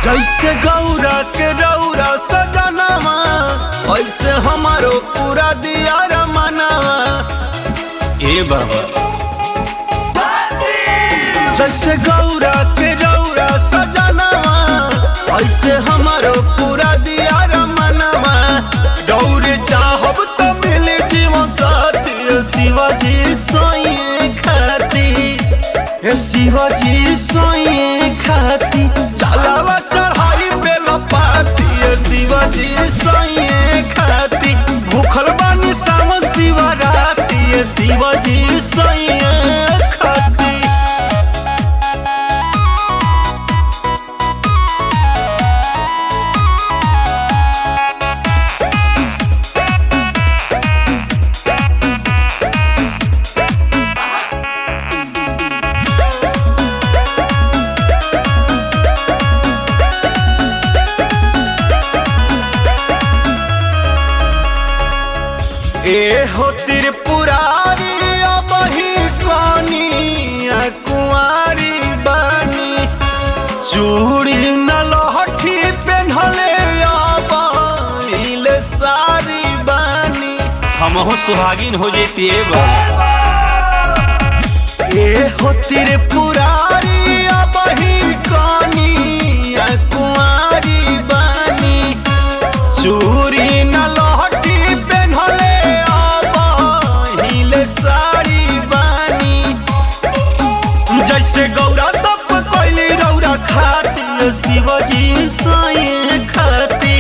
जैसे गौरा के रौरा सजनावा ऐसे हमारो पूरा दिया रमनावा। ए बाबा जैसे गौरा के रौरा सजनावा ऐसे हमारो पूरा दिया रमनावा। डौरे चाहब तो मिले जीवन साथी शिवाजी सोइए खाती, शिवाजी सोइए खाती चलावा चढ़ाई पे लपाती। शिवाजी सोइए खाती भूखल बानी सावन शिवराती। शिवाजी सोइए खाती। ए हो त्रिपुरारी अब ही कनिया कुंवारी बानी। चूड़ी न लहठी पेन्हले अब इले सारी बानी। हमहु सुहागिन हो जेती बा। ए हो त्रिपुरारी अब ही कनिया कुंवारी बानी। चूड़ी न लहठी पेन्हले सारी बानी। जैसे गौरा तप कोइली रौरा खाती। शिवाजी सोइए खाती,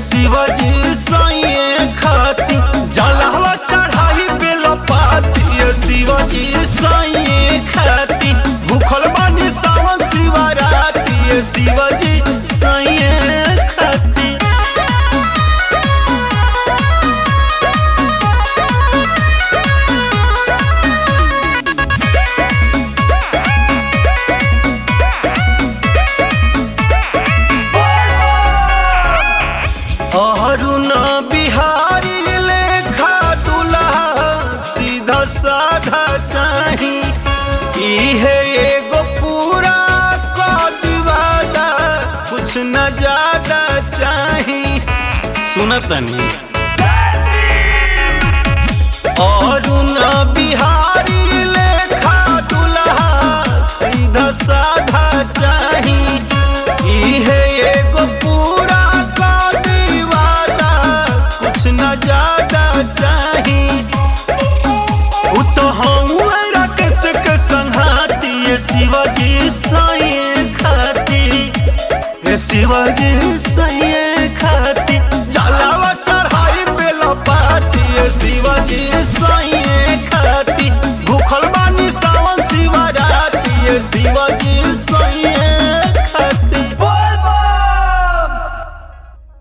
शिवाजी सोइए खाती जलवा चढ़ाई पे लपाती। शिवाजी सोइए खाती भूखल बानी सावन शिवराती। शिवाजी सोइए खाती। अरुण बिहारी लेखा दुल्हा सीधा साधा चाही। इहे एगो पूरा कदवादा कुछ न ज्यादा चाही। सुनतनी अरुण बिहारी लेखा दुल्हा सीधा साधा चाही। इहे एगो पूरा न ज्यादा चाही। तो हम राकेश के संघाती। शिवाजी सोइए खाती, शिवाजी सोइए